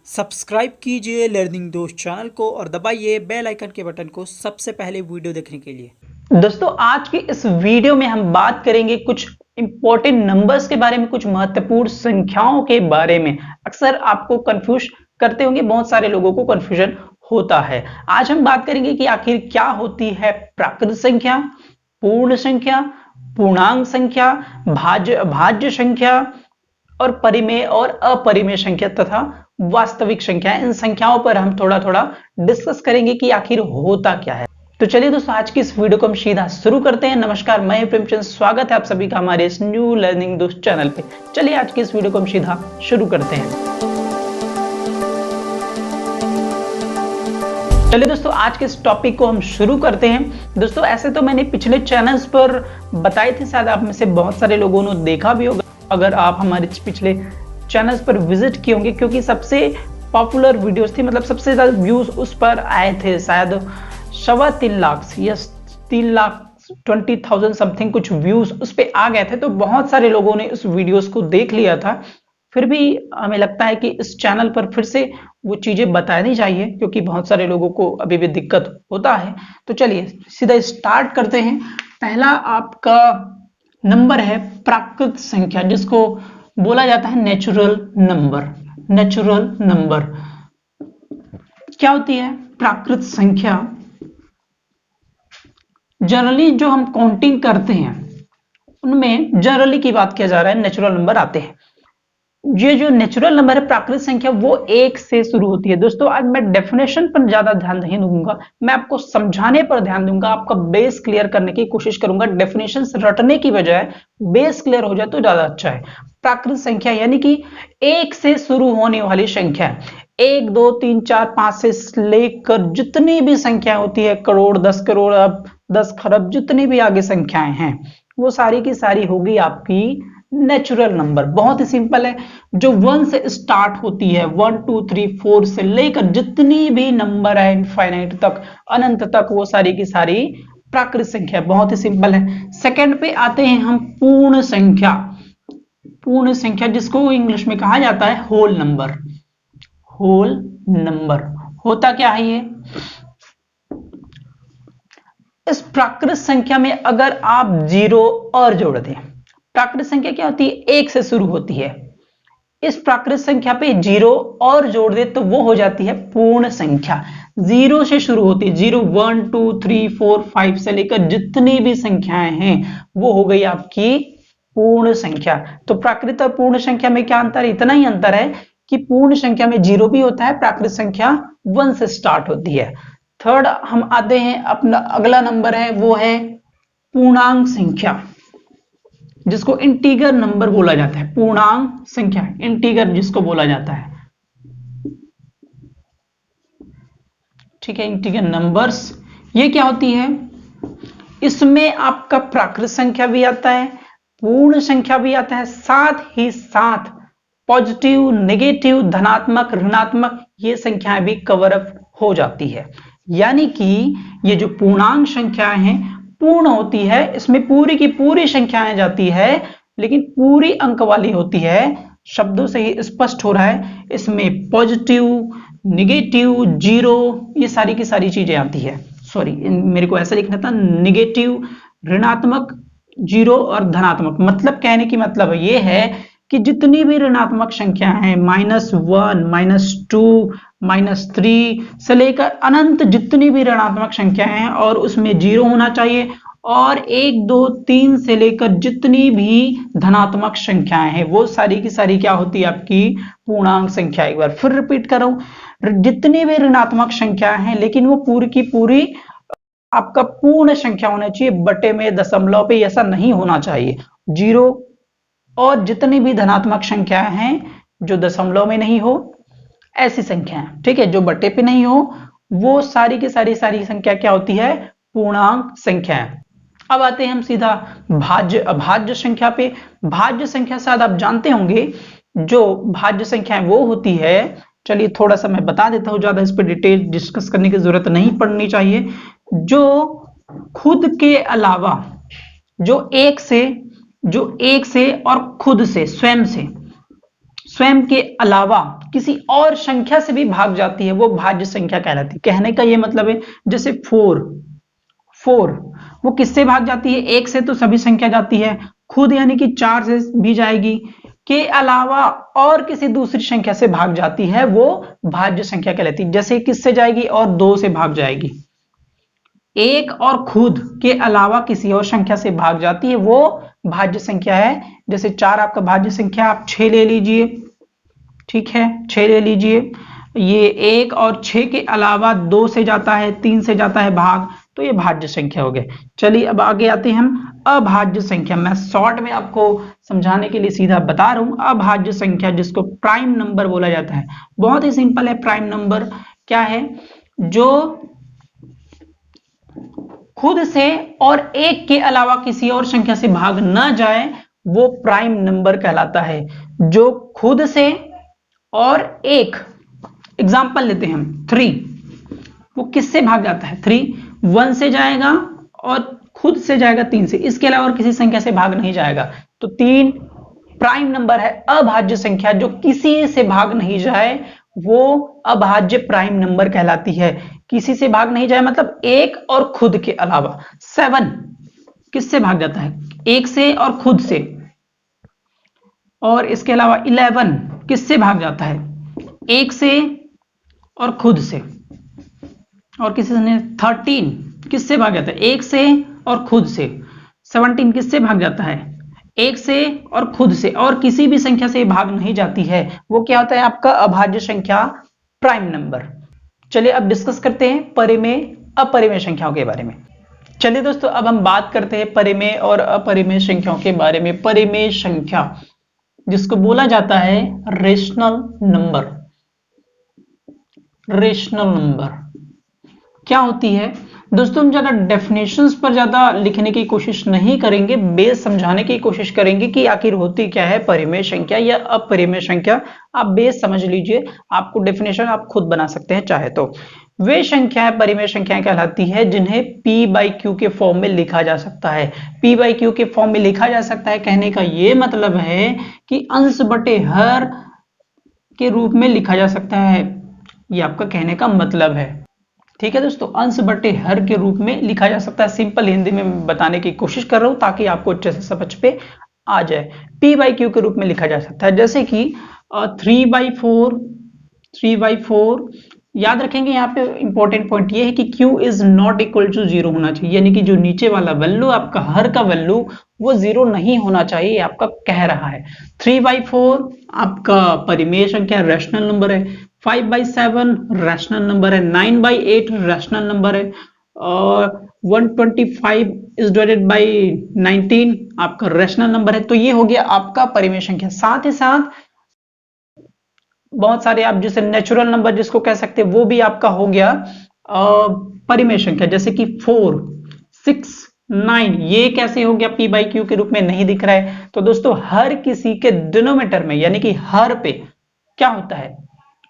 Subscribe कीजिए learning दोस्त channel को और दबाइए बेल आइकन के बटन को सबसे पहले वीडियो देखने के लिए। दोस्तों आज की इस वीडियो में हम बात करेंगे कुछ इंपॉर्टेंट नंबर्स के बारे में, कुछ महत्वपूर्ण संख्याओं के बारे में। अक्सर आपको कंफ्यूज करते होंगे, बहुत सारे लोगों को कंफ्यूजन होता है। आज हम बात करेंगे कि आखिर क्या होती है प्राकृत संख्या, पूर्ण संख्या, पूर्णांक संख्या, भाज्य संख्या और परिमेय और अपरिमेय संख्या तथा वास्तविक संख्या। इन संख्याओं पर हम थोड़ा थोड़ा डिस्कस करेंगे कि आखिर होता क्या है। तो चलिए दोस्तों आज की इस वीडियो को हम सीधा शुरू करते हैं। नमस्कार, मैं प्रेमचंद, स्वागत है आप सभी का हमारे इस न्यू लर्निंग दोस्त चैनल पे। चलिए आज की इस वीडियो को हम सीधा शुरू करते हैं। चलिए दोस्तों आज के इस टॉपिक को हम शुरू करते हैं। दोस्तों ऐसे तो मैंने पिछले चैनल्स पर बताए थे, शायद आप में से बहुत सारे लोगों ने देखा भी होगा अगर आप हमारे पिछले चैनल्स पर विजिट किए होंगे, क्योंकि सबसे पॉपुलर वीडियोस थी, मतलब सबसे ज्यादा व्यूज उस पर आए थे। शायद 3.25 लाख या 3,20,000 समथिंग कुछ व्यूज उस पर आ गए थे। तो बहुत सारे लोगों ने उस वीडियोस को देख लिया था। फिर भी हमें लगता है कि इस चैनल पर फिर से वो चीजें बतानी चाहिए, क्योंकि बहुत सारे लोगों को अभी भी दिक्कत होता है। तो चलिए सीधा स्टार्ट करते हैं। पहला आपका नंबर है प्राकृत संख्या, जिसको बोला जाता है नेचुरल नंबर। नेचुरल नंबर क्या होती है प्राकृत संख्या? जनरली जो हम काउंटिंग करते हैं उनमें जनरली की बात किया जा रहा है, नेचुरल नंबर आते हैं। ये जो नेचुरल नंबर है प्राकृत संख्या, वो 1 से शुरू होती है। दोस्तों आज मैं डेफिनेशन पर ज्यादा ध्यान नहीं दूंगा, मैं आपको समझाने पर ध्यान दूंगा, आपका बेस क्लियर करने की कोशिश करूंगा। डेफिनेशन रटने की बजाय बेस क्लियर हो जाए तो ज्यादा अच्छा है। प्राकृत संख्या यानी कि 1 से शुरू होने वाली संख्या, 1 2 3 4 5 से लेकर जितनी भी संख्या होती है, करोड़, 10 करोड़, अब 10 खरब, जितनी भी आगे संख्याएं हैं, वो सारी की सारी होगी आपकी नेचुरल नंबर। बहुत ही सिंपल है। जो 1 से स्टार्ट होती है, 1 2 3 4 से लेकर जितनी भी नंबर है इनफाइनाइट तक, अनंत तक, वो सारी की सारी प्राकृत संख्या। बहुत ही सिंपल है। सेकंड पे आते हैं हम पूर्ण संख्या। पूर्ण संख्या जिसको इंग्लिश में कहा जाता है होल नंबर। होल नंबर होता क्या है ये? इस प्राकृत संख्या में अगर आप 0 और जोड़ दें, प्राकृत संख्या क्या होती है? 1 से शुरू होती है। इस प्राकृत संख्या पे 0 और जोड़ दे तो वो हो जाती है पूर्ण संख्या। 0 से शुरू होती है, 0 1 2 3 4 5 से लेकर जितनी भी संख्याएं हैं वो हो गई आपकी पूर्ण संख्या। तो प्राकृत और पूर्ण संख्या में क्या अंतर है? इतना ही अंतर है कि पूर्ण संख्या में 0 भी होता है, प्राकृत संख्या 1 से स्टार्ट होती है। थर्ड हम आते हैं, अपना अगला नंबर है वो है पूर्णांक संख्या, जिसको इंटीगर नंबर बोला जाता है। पूर्णांक संख्या, इंटीगर जिसको बोला जाता है, ठीक है, इंटीगर नंबर्स। ये क्या होती है? इसमें आपका प्राकृत संख्या भी आता है, पूर्ण संख्या भी आता है, साथ ही साथ पॉजिटिव, नेगेटिव, धनात्मक, ऋणात्मक, ये संख्याएं भी कवर अप हो जाती है। यानी कि ये जो पूर्णांक संख्याएं हैं पूर्ण होती है, इसमें पूरी की पूरी संख्याएं जाती है, लेकिन पूरी अंक वाली होती है। शब्दों से ही स्पष्ट हो रहा है, इसमें पॉजिटिव, निगेटिव, 0, ये सारी की सारी चीजें आती है। सॉरी, मेरे को ऐसा लिखना था, निगेटिव, ऋणात्मक, 0 और धनात्मक। मतलब कहने की मतलब ये है कि जितनी भी ऋणात्मक संख्या है, -1, -2, -3 से लेकर अनंत जितनी भी ऋणात्मक संख्या है, और उसमें 0 होना चाहिए, और 1 2 3 से लेकर जितनी भी धनात्मक संख्याएं हैं वो सारी की सारी क्या होती है? आपकी पूर्णांक संख्या। एक बार फिर रिपीट कर रहा हूं, जितनी भी ऋणात्मक संख्या है लेकिन वो पूरी की पूरी आपका पूर्ण संख्या होना चाहिए, बटे में, दशमलव पे ऐसा नहीं होना चाहिए। 0 और जितनी भी धनात्मक संख्याएं हैं जो दशमलव में नहीं हो, ऐसी संख्याएं, ठीक है, जो बटे पे नहीं हो, वो सारी की सारी संख्या क्या होती है? पूर्णांक संख्याएं। अब आते हैं हम सीधा भाज्य संख्या पे। भाज्य संख्या शायद आप जानते होंगे, जो भाज्य संख्या है वो होती है, चलिए थोड़ा सा मैं बता देता हूं, ज्यादा इस पर डिटेल डिस्कस करने की जरूरत नहीं पड़नी चाहिए। जो खुद के अलावा, जो एक से और खुद से, स्वयं से, स्वयं के अलावा किसी और संख्या से भी भाग जाती है वो भाज्य संख्या कहलाती है। कहने का ये मतलब है जैसे 4 वो किससे भाग जाती है? 1 से तो सभी संख्या जाती है, खुद यानी कि 4 से भी जाएगी, के अलावा और किसी दूसरी संख्या से भाग जाती है वो भाज्य संख्या कहलाती है। जैसे किससे जाएगी? और 2 से भाग जाएगी। 1 और खुद के अलावा किसी और संख्या से भाग जाती है वो भाज्य संख्या है। जैसे 4 आपका भाज्य संख्या, आप 6 ले लीजिए, ठीक है, 6 ले लीजिए। ये 1 और 6 के अलावा 2 से जाता है, 3 से जाता है भाग, तो ये भाज्य संख्या हो गए। चलिए अब आगे आते हैं हम अभाज्य संख्या। मैं शॉर्ट में आपको समझाने के लिए सीधा बता रहा हूं। अभाज्य संख्या जिसको प्राइम नंबर बोला जाता है, बहुत ही सिंपल है। प्राइम नंबर क्या है? जो खुद से और 1 के अलावा किसी और संख्या से भाग न जाए वो प्राइम नंबर कहलाता है। जो खुद से और 1, एग्जाम्पल लेते हैं हम 3, वो किससे भाग जाता है? 3 1 से जाएगा और खुद से जाएगा 3 से, इसके अलावा और किसी संख्या से भाग नहीं जाएगा। तो 3 प्राइम नंबर है। अभाज्य संख्या जो किसी से भाग नहीं जाए वो अभाज्य प्राइम नंबर कहलाती है। किसी से भाग नहीं जाए मतलब 1 और खुद के अलावा। 7 किससे भाग जाता है? 1 से और खुद से, और इसके अलावा 11 किससे भाग जाता है? 1 से और खुद से, और किसी ने 13 किससे भाग जाता है? 1 से और खुद से। 17 किससे भाग जाता है? 1 से और खुद से, और किसी भी संख्या से भाग नहीं जाती है, वो क्या होता है? आपका अभाज्य संख्या प्राइम नंबर। चलिए अब डिस्कस करते हैं परिमेय अपरिमेय संख्याओं के बारे में। चलिए दोस्तों अब हम बात करते हैं परिमेय और अपरिमेय संख्याओं के बारे में। परिमेय संख्या जिसको बोला जाता है रेशनल नंबर। रेशनल नंबर क्या होती है दोस्तों? हम ज्यादा डेफिनेशंस पर ज्यादा लिखने की कोशिश नहीं करेंगे, बेस समझाने की कोशिश करेंगे कि आखिर होती क्या है परिमेय संख्या या अपरिमेय संख्या। आप बेस समझ लीजिए, आपको डेफिनेशन आप खुद बना सकते हैं चाहे तो। वे संख्याएं परिमेय संख्याएं कहलाती है जिन्हें p/q के फॉर्म में लिखा जा सकता है। p/q के फॉर्म में लिखा जा सकता है कहने का यह मतलब है कि अंश बटे हर के रूप में लिखा जा सकता है, ये आपका कहने का मतलब है। ठीक है दोस्तों, अंश बटे हर के रूप में लिखा जा सकता है। सिंपल हिंदी में बताने की कोशिश कर रहा हूं ताकि आपको अच्छे से समझ पे आ जाए। p/q के रूप में लिखा जा सकता है, जैसे कि 3/4 याद रखेंगे। यहाँ पे इंपॉर्टेंट पॉइंट ये है कि q is not equal to 0 होना चाहिए, यानी कि जो नीचे वाला वैल्यू आपका हर का वैल्यू वो 0 नहीं होना चाहिए, आपका कह रहा है। 3/4 आपका परिमेय संख्या रैशनल नंबर है। 5/7 रैशनल नंबर है। 9/8 रैशनल नंबर है। और 125 इज डिवाइडेड बाय 19 आपका रैशनल नंबर है। तो ये हो गया आपका परिमेय संख्या। साथ ही साथ बहुत सारे आप जिसे नेचुरल नंबर जिसको कह सकते हैं वो भी आपका हो गया परिमेय संख्या, जैसे कि 4, 6, 9। ये कैसे हो गया? p/q के रूप में नहीं दिख रहा है। तो दोस्तों हर किसी के डिनोमिनेटर में यानी कि हर पे क्या होता है?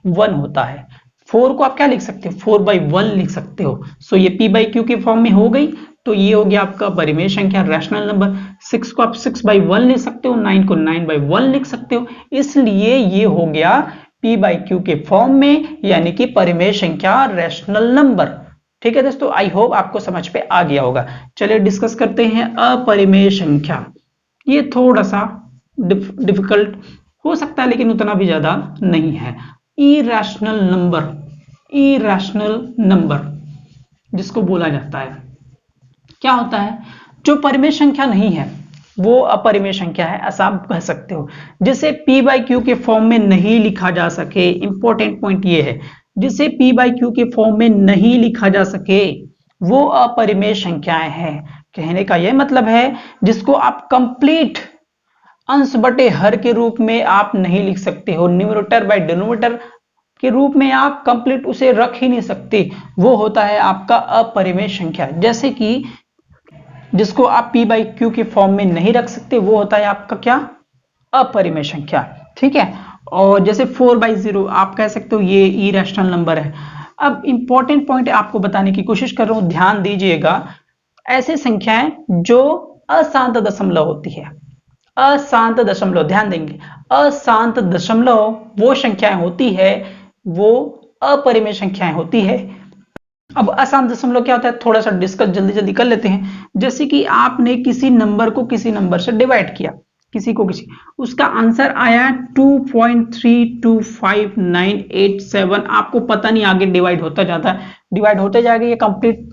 1 होता है। 4 को आप क्या लिख सकते हो? 4/1 लिख सकते हो। सो ये p/q के फॉर्म में हो गई, तो ये हो गया आपका परिमेय संख्या रैशनल नंबर। 6 को आप 6/1 लिख सकते हो, 9 को 9/1 लिख सकते हो, इसलिए ये हो गया p/q के फॉर्म में, यानी कि परिमेय संख्या रैशनल नंबर। ठीक है दोस्तों, आई होप आपको समझ पे आ गया होगा। चलिए डिस्कस करते हैं अपरिमेय संख्या। ये थोड़ा सा डिफिकल्ट हो सकता है लेकिन उतना भी ज्यादा नहीं है। इरैशनल नंबर, इरैशनल नंबर जिसको बोला जाता है, क्या होता है? जो परिमेय संख्या नहीं है वो अपरिमेय संख्या है, ऐसा आप कह सकते हो। जिसे p/q के फॉर्म में नहीं लिखा जा सके, इंपॉर्टेंट पॉइंट ये है, जिसे p/q के फॉर्म में नहीं लिखा जा सके वो अपरिमेय संख्याएं हैं। कहने का यह मतलब है जिसको आप कंप्लीट अंश बटे हर के रूप में आप नहीं लिख सकते हो, न्यूमरेटर बाय डिनोमिनेटर के रूप में आप कंप्लीट उसे रख ही नहीं सकते, वो होता है आपका अपरिमेय संख्या। जैसे कि जिसको आप p/q के फॉर्म में नहीं रख सकते वो होता है आपका क्या? अपरिमेय संख्या। ठीक है, और जैसे 4/0 आप कह सकते हो ये इरैशनल नंबर है। अब इंपॉर्टेंट पॉइंट आपको बताने की कोशिश कर रहा हूं, ध्यान दीजिएगा। ऐसी संख्याएं जो अशांत दशमलव होती है, अशांत दशमलव, ध्यान देंगे, अशांत दशमलव वो संख्याएं होती है, वो अपरिमेय संख्याएं होती है। अब अशांत दशमलव क्या होता है, थोड़ा सा डिस्कस जल्दी जल्दी कर लेते हैं। जैसे कि आपने किसी नंबर को किसी नंबर से डिवाइड किया, किसी को किसी, उसका आंसर आया 2.32597, आपको पता नहीं आगे डिवाइड होता जाता है, डिवाइड होते जाएगा, ये कंप्लीट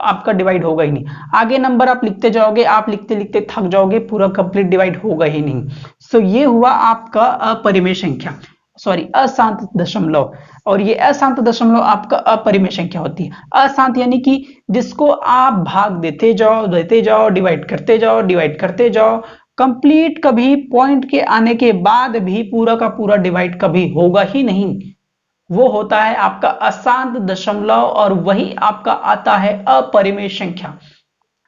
आपका डिवाइड होगा ही नहीं। आगे नंबर आप लिखते जाओगे, आप लिखते लिखते थक जाओगे, पूरा कंप्लीट डिवाइड होगा ही नहीं। सो ये हुआ आपका अपरिमेय संख्या, सॉरी अशांत दशमलव। और ये अशांत दशमलव आपका अपरिमेय संख्या होती है। अशांत यानी कि जिसको आप भाग देते जाओ, डिवाइड करते जाओ, कंप्लीट कभी पॉइंट के आने के बाद भी पूरा का पूरा डिवाइड कभी होगा ही नहीं, वो होता है आपका अशांत दशमलव, और वही आपका आता है अपरिमेय संख्या।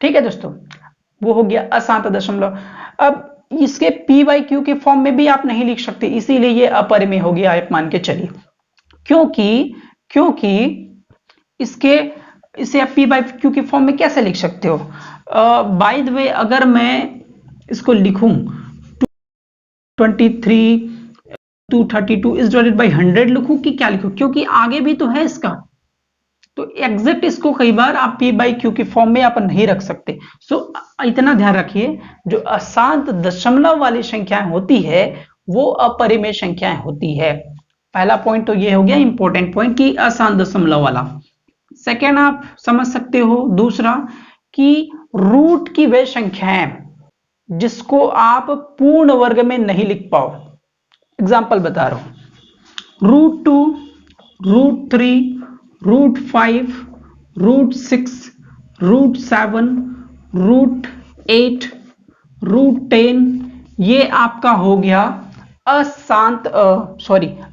ठीक है दोस्तों, वो हो गया अशांत दशमलव। अब इसके पी बाई क्यू के फॉर्म में भी आप नहीं लिख सकते, इसीलिए ये अपरिमेय हो गया, आप मान के चलिए। क्योंकि इसे आप पी बाई क्यू के फॉर्म में कैसे लिख सकते हो? बाय द वे, अगर मैं इसको लिखूं 23 232 इज डिवाइडेड बाई 100 लिखूं कि क्या लिखूं, क्योंकि आगे भी तो है इसका, तो एग्जैक्ट इसको कई बार आप पी बाई क्यू के फॉर्म में आप नहीं रख सकते। सो इतना ध्यान रखिए, जो अशांत दशमलव वाली संख्याएं होती है वो अपरिमेय संख्याएं होती है। पहला पॉइंट तो ये हो गया इंपॉर्टेंट पॉइंट कि अशांत दशमलव वाला। सेकेंड आप समझ सकते हो, दूसरा कि रूट की वे संख्याएं जिसको आप पूर्ण वर्ग में नहीं लिख पाओ। एग्जाम्पल बता रहा हूं, √2, √3, √5, √6, √7, √8, √10, ये आपका हो गया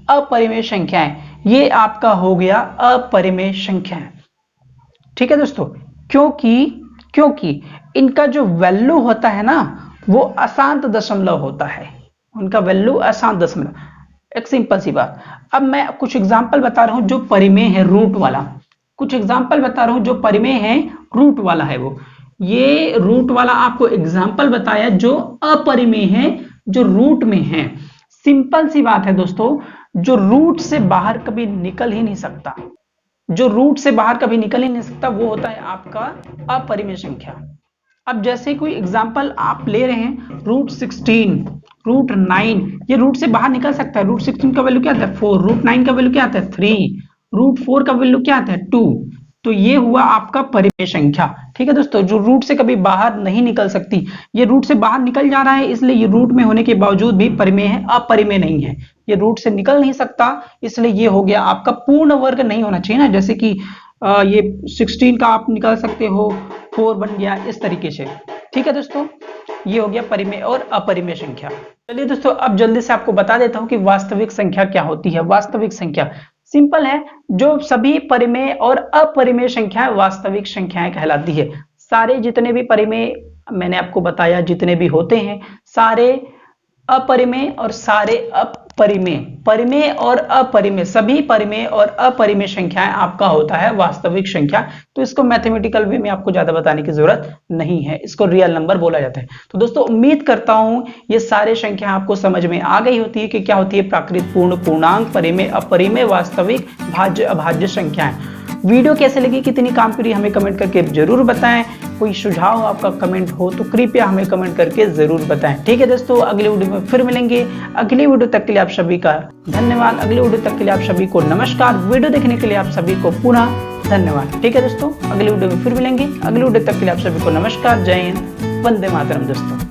अपरिमेय संख्याएं, ये आपका हो गया अपरिमेय संख्याएं। ठीक है दोस्तों, क्योंकि इनका जो वैल्यू होता है ना, वो अशांत दशमलव होता है, उनका वैल्यू अशांत दशमलव। एक सिंपल सी बात, अब मैं कुछ एग्जांपल बता रहा हूं जो परिमेय है रूट वाला, कुछ एग्जांपल बता रहा हूं जो परिमेय है रूट वाला है। वो ये रूट वाला आपको एग्जांपल बताया जो अपरिमेय है, जो रूट में है। सिंपल सी बात है दोस्तों, जो रूट से बाहर कभी निकल ही नहीं सकता, जो रूट से बाहर कभी निकल ही नहीं सकता, वो होता है आपका अपरिमेय संख्या। अब जैसे कोई एग्जांपल आप ले रहे हैं, √16, √9, ये रूट से बाहर निकल सकता है। √16 का वैल्यू क्या आता है 4, √9 का वैल्यू क्या आता है 3, √4 का वैल्यू क्या आता है 2। तो ये हुआ आपका परिमेय संख्या। ठीक है दोस्तों, जो रूट से कभी बाहर नहीं निकल सकती, ये रूट से बाहर निकल जा रहा है, इसलिए ये रूट में होने के बावजूद भी परिमेय है, अपरिमेय नहीं है। ये रूट से निकल नहीं सकता, इसलिए ये हो गया आपका पूर्ण वर्ग नहीं होना चाहिए ना, जैसे कि ये 16 का आप निकाल सकते हो, 4 बन गया, इस तरीके से। ठीक है दोस्तों, ये हो गया परिमेय और अपरिमेय संख्या। चलिए दोस्तों, अब जल्दी से आपको बता देता हूं कि वास्तविक संख्या क्या होती है। वास्तविक संख्या सिंपल है, जो सभी परिमेय और अपरिमेय संख्याएं वास्तविक संख्याएं कहलाती है। सारे जितने भी परिमेय मैंने आपको बताया, जितने भी होते हैं, सारे अपरिमेय और सारे अपरिमेय, परिमेय और अपरिमेय, सभी परिमेय और अपरिमेय संख्याएं आपका होता है वास्तविक संख्या। तो इसको मैथमेटिकल वे में आपको ज्यादा बताने की जरूरत नहीं है, इसको रियल नंबर बोला जाता है। तो दोस्तों, उम्मीद करता हूं ये सारे संख्या आपको समझ में आ गई होती है कि क्या होती है प्राकृत, पूर्ण, पूर्णांक, परिमेय, अपरिमेय, वास्तविक, भाज्य, अभाज्य संख्याएं। वीडियो कैसे लगी, कितनी काम करी, हमें कमेंट करके जरूर बताएं। कोई सुझाव आपका कमेंट हो तो कृपया हमें कमेंट करके जरूर बताएं। ठीक है दोस्तों, अगले वीडियो में फिर मिलेंगे। अगली वीडियो तक के लिए आप सभी का धन्यवाद। अगले वीडियो तक के लिए आप सभी को नमस्कार। वीडियो देखने के लिए आप सभी को पुनः धन्यवाद। ठीक है दोस्तों, अगले वीडियो में फिर मिलेंगे। अगले वीडियो तक के लिए आप सभी को नमस्कार, जय हिंद, वंदे मातरम दोस्तों।